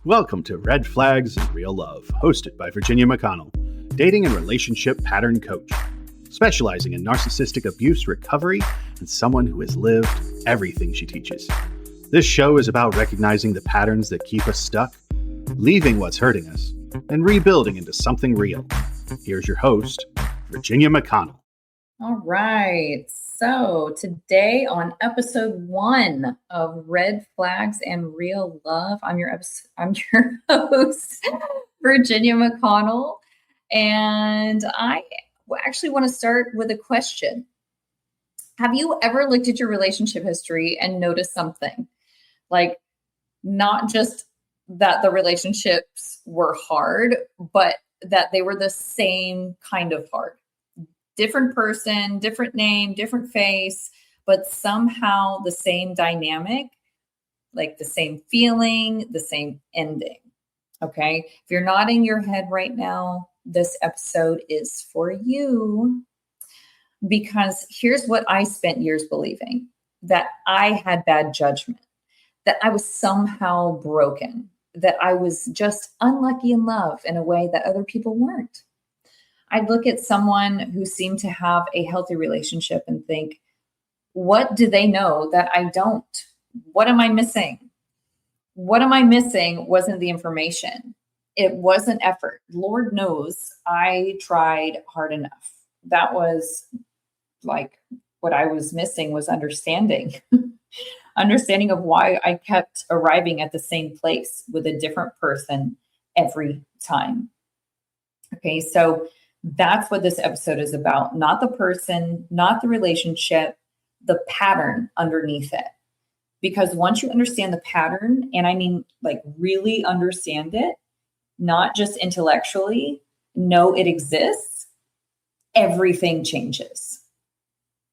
Welcome to Red Flags and Real Love, hosted by Virginia McConnell, dating and relationship pattern coach, specializing in narcissistic abuse recovery and someone who has lived everything she teaches. This show is about recognizing the patterns that keep us stuck, leaving what's hurting us, and rebuilding into something real. Here's your host, Virginia McConnell. All right. So today on episode 1 of Red Flags and Real Love, I'm your host, Virginia McConnell. And I actually want to start with a question. Have you ever looked at your relationship history and noticed something? Like, not just that the relationships were hard, but that they were the same kind of hard. Different person, different name, different face, but somehow the same dynamic, like the same feeling, the same ending. Okay. If you're nodding your head right now, this episode is for you, because here's what I spent years believing: that I had bad judgment, that I was somehow broken, that I was just unlucky in love in a way that other people weren't. I'd look at someone who seemed to have a healthy relationship and think, what do they know that I don't? What am I missing? What am I missing wasn't the information. It wasn't effort. Lord knows I tried hard enough. That was like what I was missing was understanding. Understanding of why I kept arriving at the same place with a different person every time. Okay, so that's what this episode is about. Not the person, not the relationship, the pattern underneath it. Because once you understand the pattern, and I mean like really understand it, not just intellectually, know it exists, everything changes.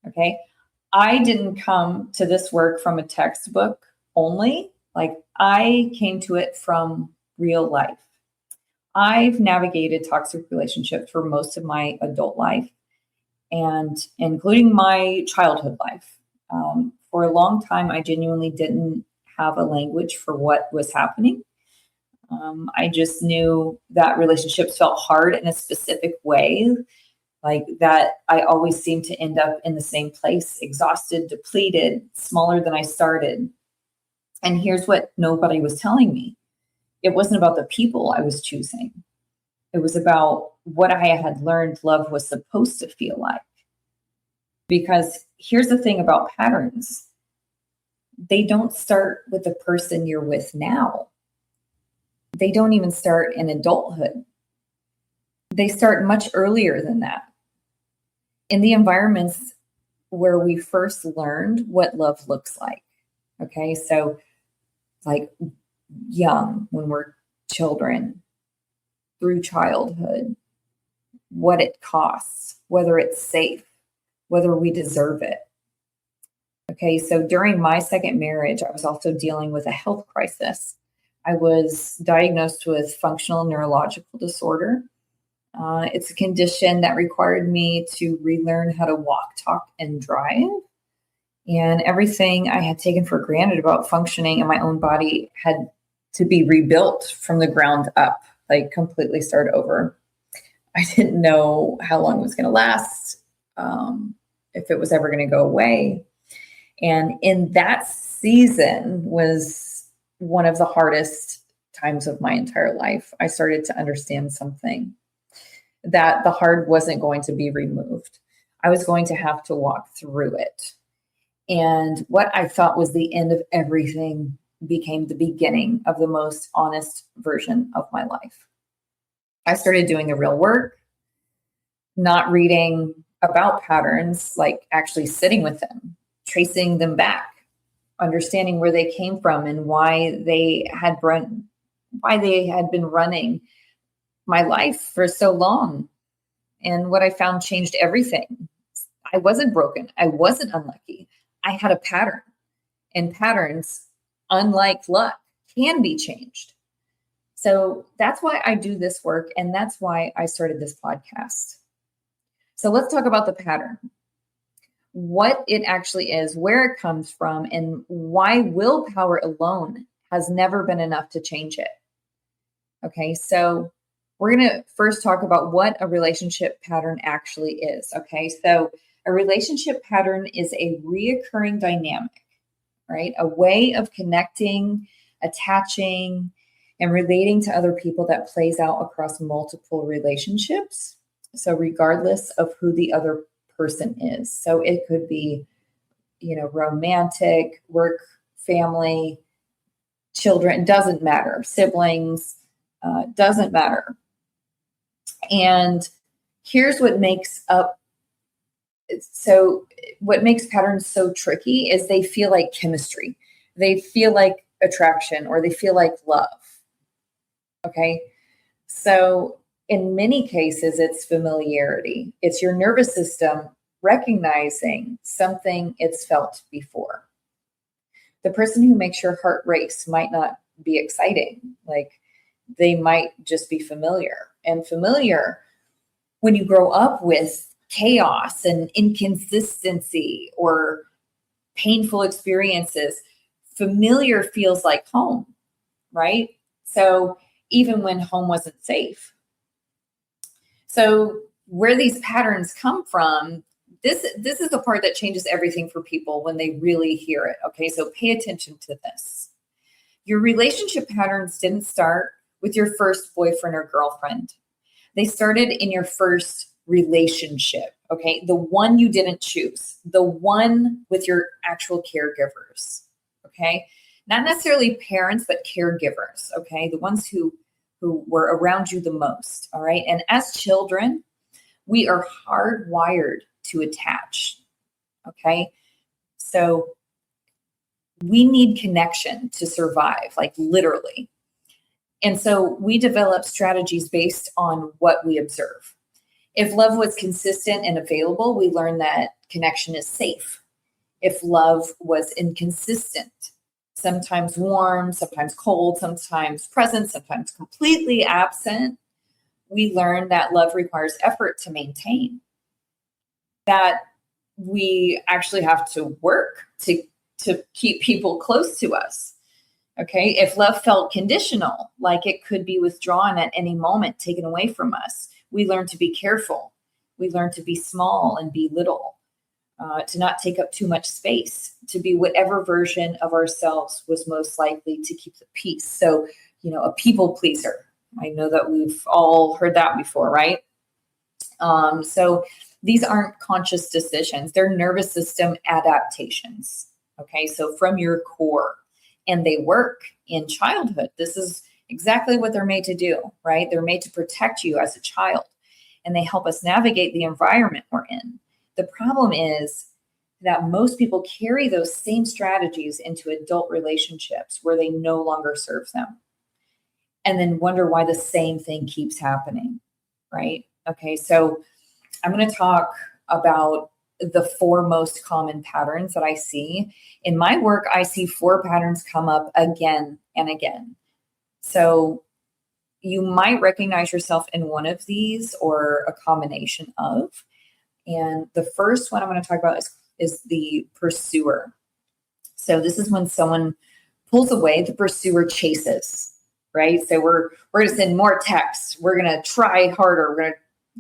Okay. I didn't come to this work from a textbook only. Like, I came to it from real life. I've navigated toxic relationships for most of my adult life, and including my childhood life. For a long time, I genuinely didn't have a language for what was happening. I just knew that relationships felt hard in a specific way, like that I always seemed to end up in the same place, exhausted, depleted, smaller than I started. And here's what nobody was telling me. It wasn't about the people I was choosing. It was about what I had learned love was supposed to feel like. Because here's the thing about patterns. They don't start with the person you're with now. They don't even start in adulthood. They start much earlier than that. In the environments where we first learned what love looks like. Okay, so like young, when we're children, through childhood, what it costs, whether it's safe, whether we deserve it. Okay, so during my second marriage, I was also dealing with a health crisis. I was diagnosed with functional neurological disorder. It's a condition that required me to relearn how to walk, talk, and drive. And everything I had taken for granted about functioning in my own body had to be rebuilt from the ground up, like completely start over. I didn't know how long it was going to last, if it was ever going to go away. And in that season was one of the hardest times of my entire life. I started to understand something, that the hard wasn't going to be removed. I was going to have to walk through it. And what I thought was the end of everything became the beginning of the most honest version of my life. I started doing the real work, not reading about patterns, like actually sitting with them, tracing them back, understanding where they came from and why they had been running my life for so long. And what I found changed everything. I wasn't broken. I wasn't unlucky. I had a pattern, and patterns, unlike luck, can be changed. So that's why I do this work. And that's why I started this podcast. So let's talk about the pattern, what it actually is, where it comes from, and why willpower alone has never been enough to change it. Okay, so we're going to first talk about what a relationship pattern actually is. Okay, so a relationship pattern is a reoccurring dynamic, right? A way of connecting, attaching, and relating to other people that plays out across multiple relationships. So, regardless of who the other person is. So, it could be, romantic, work, family, children, doesn't matter, siblings, doesn't matter. And here's what makes patterns so tricky is they feel like chemistry. They feel like attraction, or they feel like love. Okay. So in many cases, it's familiarity. It's your nervous system recognizing something it's felt before. The person who makes your heart race might not be exciting. Like, they might just be familiar. And familiar, when you grow up with chaos and inconsistency or painful experiences, familiar feels like home, right? So even when home wasn't safe. So where these patterns come from, this is the part that changes everything for people when they really hear it. Okay, so pay attention to this. Your relationship patterns didn't start with your first boyfriend or girlfriend. They started in your first relationship, okay? The one you didn't choose, the one with your actual caregivers, okay? Not necessarily parents, but caregivers, okay? The ones who were around you the most, all right? And as children, we are hardwired to attach, okay? So we need connection to survive, like literally. And so we develop strategies based on what we observe. If love was consistent and available, we learn that connection is safe. If love was inconsistent, sometimes warm, sometimes cold, sometimes present, sometimes completely absent, we learn that love requires effort to maintain. That we actually have to work to keep people close to us. Okay, if love felt conditional, like it could be withdrawn at any moment, taken away from us, we learn to be careful. We learn to be small and be little, to not take up too much space, to be whatever version of ourselves was most likely to keep the peace. So, a people pleaser. I know that we've all heard that before, right? So these aren't conscious decisions. They're nervous system adaptations. Okay, so from your core. And they work in childhood. This is exactly what they're made to do, right? They're made to protect you as a child, and they help us navigate the environment we're in. The problem is that most people carry those same strategies into adult relationships where they no longer serve them, and then wonder why the same thing keeps happening, right? Okay, so I'm going to talk about the 4 most common patterns that I see. In my work, I see 4 patterns come up again and again. So you might recognize yourself in one of these or a combination of. And the first one I'm going to talk about is the pursuer. So this is when someone pulls away, the pursuer chases, right? So we're going to send more texts. We're going to try harder.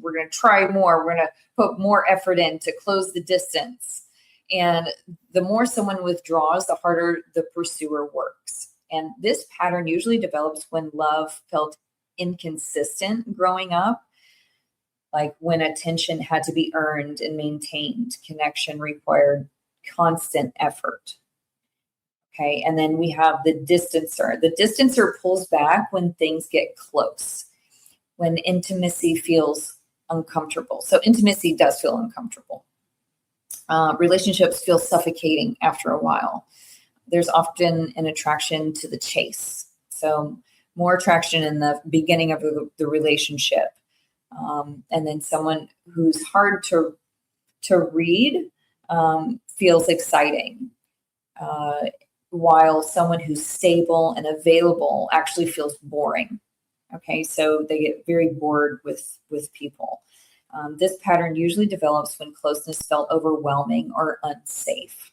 We're going to try more. We're going to put more effort in to close the distance. And the more someone withdraws, the harder the pursuer works. And this pattern usually develops when love felt inconsistent growing up, like when attention had to be earned and maintained. Connection required constant effort. Okay, and then we have the distancer. The distancer pulls back when things get close, when intimacy feels uncomfortable. So intimacy does feel uncomfortable. Relationships feel suffocating after a while. There's often an attraction to the chase. So more attraction in the beginning of the relationship. And then someone who's hard to read feels exciting. While someone who's stable and available actually feels boring. Okay, so they get very bored with people. This pattern usually develops when closeness felt overwhelming or unsafe.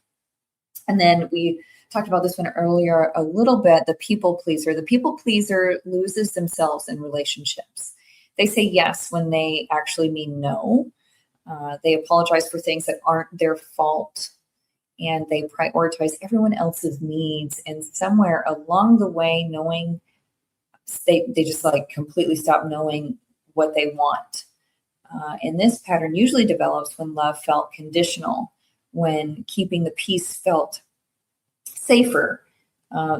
And then we talked about this one earlier a little bit, the people pleaser. The people pleaser loses themselves in relationships. They say yes when they actually mean no. They apologize for things that aren't their fault, and they prioritize everyone else's needs. And somewhere along the way, they just like completely stop knowing what they want. And this pattern usually develops when love felt conditional, when keeping the peace felt safer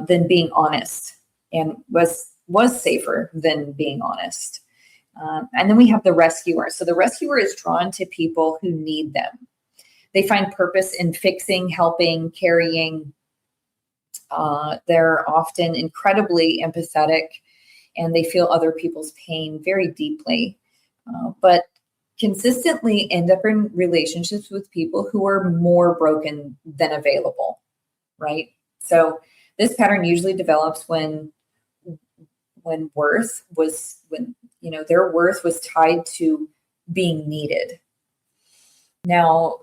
than being honest, and was safer than being honest. And then we have the rescuer. So the rescuer is drawn to people who need them. They find purpose in fixing, helping, carrying. They're often incredibly empathetic, and they feel other people's pain very deeply, but consistently end up in relationships with people who are more broken than available, right? So this pattern usually develops when their worth was tied to being needed. Now,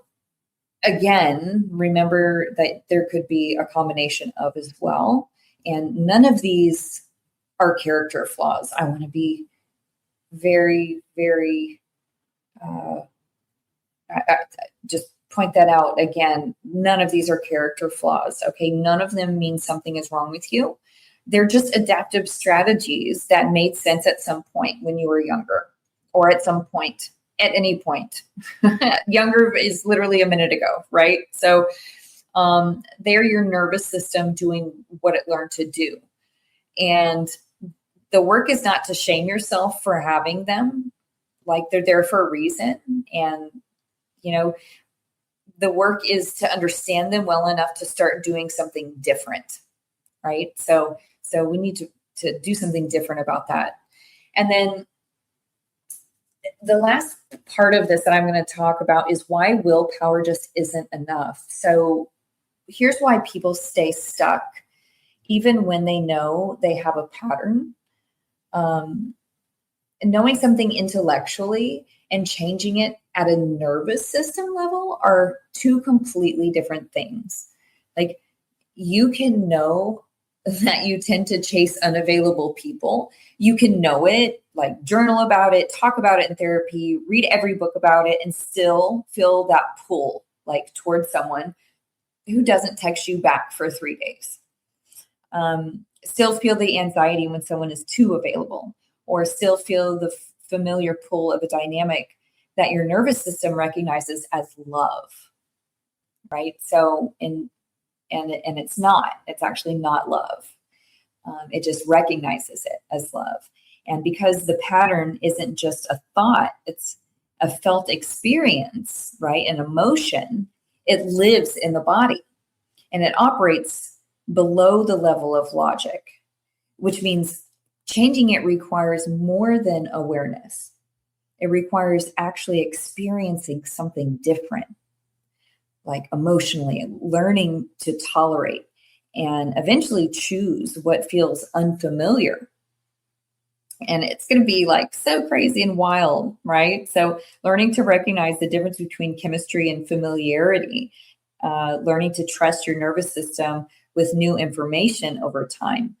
again, remember that there could be a combination of as well, and none of these are character flaws. I want to be very, very, just point that out again. None of these are character flaws. Okay. None of them mean something is wrong with you. They're just adaptive strategies that made sense at some point when you were younger, or at some point, at any point. Younger is literally a minute ago, right? So they're your nervous system doing what it learned to do. And the work is not to shame yourself for having them. Like, they're there for a reason. And, the work is to understand them well enough to start doing something different, right? So we need to do something different about that. And then the last part of this that I'm going to talk about is why willpower just isn't enough. So here's why people stay stuck, even when they know they have a pattern. Knowing something intellectually and changing it at a nervous system level are two completely different things. Like, you can know that you tend to chase unavailable people. You can know it, like journal about it, talk about it in therapy, read every book about it, and still feel that pull, like, towards someone who doesn't text you back for 3 days. Still feel the anxiety when someone is too available, or still feel the familiar pull of a dynamic that your nervous system recognizes as love, right? So, and it's actually not love. It just recognizes it as love. And because the pattern isn't just a thought, it's a felt experience, right? An emotion. It lives in the body, and it operates below the level of logic, which means changing it requires more than awareness. It requires actually experiencing something different, like emotionally, learning to tolerate and eventually choose what feels unfamiliar. And it's going to be like so crazy and wild, right? So learning to recognize the difference between chemistry and familiarity, learning to trust your nervous system with new information over time.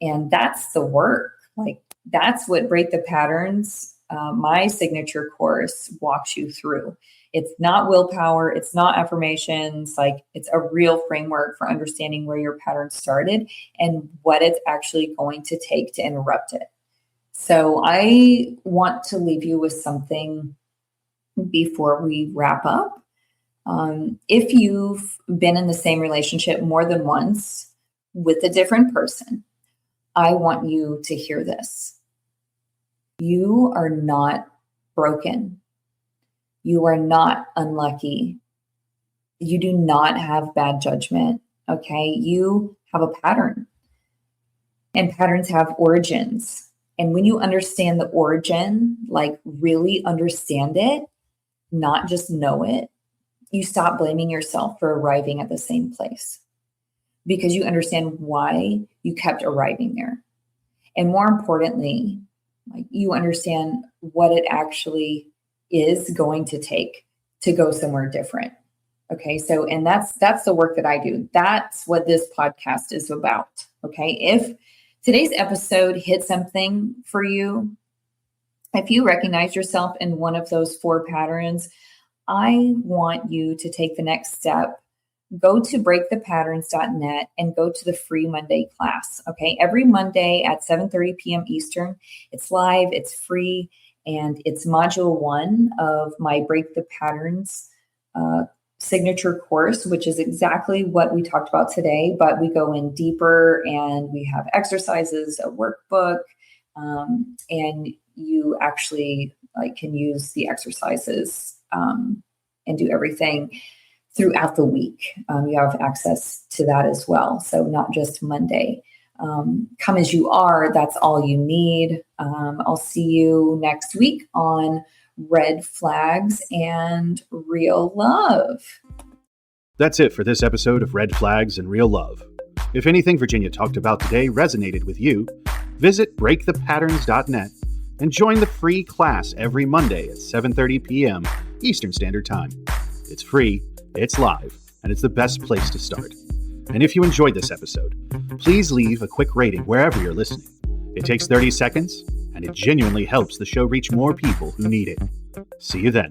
And that's the work. Like, that's what Break the Patterns, my signature course, walks you through. It's not willpower. It's not affirmations. Like, it's a real framework for understanding where your pattern started and what it's actually going to take to interrupt it. So I want to leave you with something before we wrap up. If you've been in the same relationship more than once with a different person, I want you to hear this. You are not broken. You are not unlucky. You do not have bad judgment. Okay. You have a pattern, and patterns have origins. And when you understand the origin, like really understand it, not just know it, you stop blaming yourself for arriving at the same place, because you understand why you kept arriving there. And more importantly, like, you understand what it actually is going to take to go somewhere different. Okay, so, and that's the work that I do. That's what this podcast is about. Okay, if today's episode hit something for you, if you recognize yourself in one of those 4 patterns, I want you to take the next step. Go to breakthepatterns.net and go to the free Monday class. Okay, every Monday at 7:30 p.m. Eastern. It's live, it's free, and it's module 1 of my Break the Patterns signature course, which is exactly what we talked about today, but we go in deeper and we have exercises, a workbook, and you actually can use the exercises and do everything throughout the week. You have access to that as well. So not just Monday. Come as you are, that's all you need. I'll see you next week on Red Flags and Real Love. That's it for this episode of Red Flags and Real Love. If anything Virginia talked about today resonated with you, visit breakthepatterns.net and join the free class every Monday at 7:30 p.m. Eastern Standard Time. It's free, it's live, and it's the best place to start. And if you enjoyed this episode, please leave a quick rating wherever you're listening. It takes 30 seconds, and it genuinely helps the show reach more people who need it. See you then.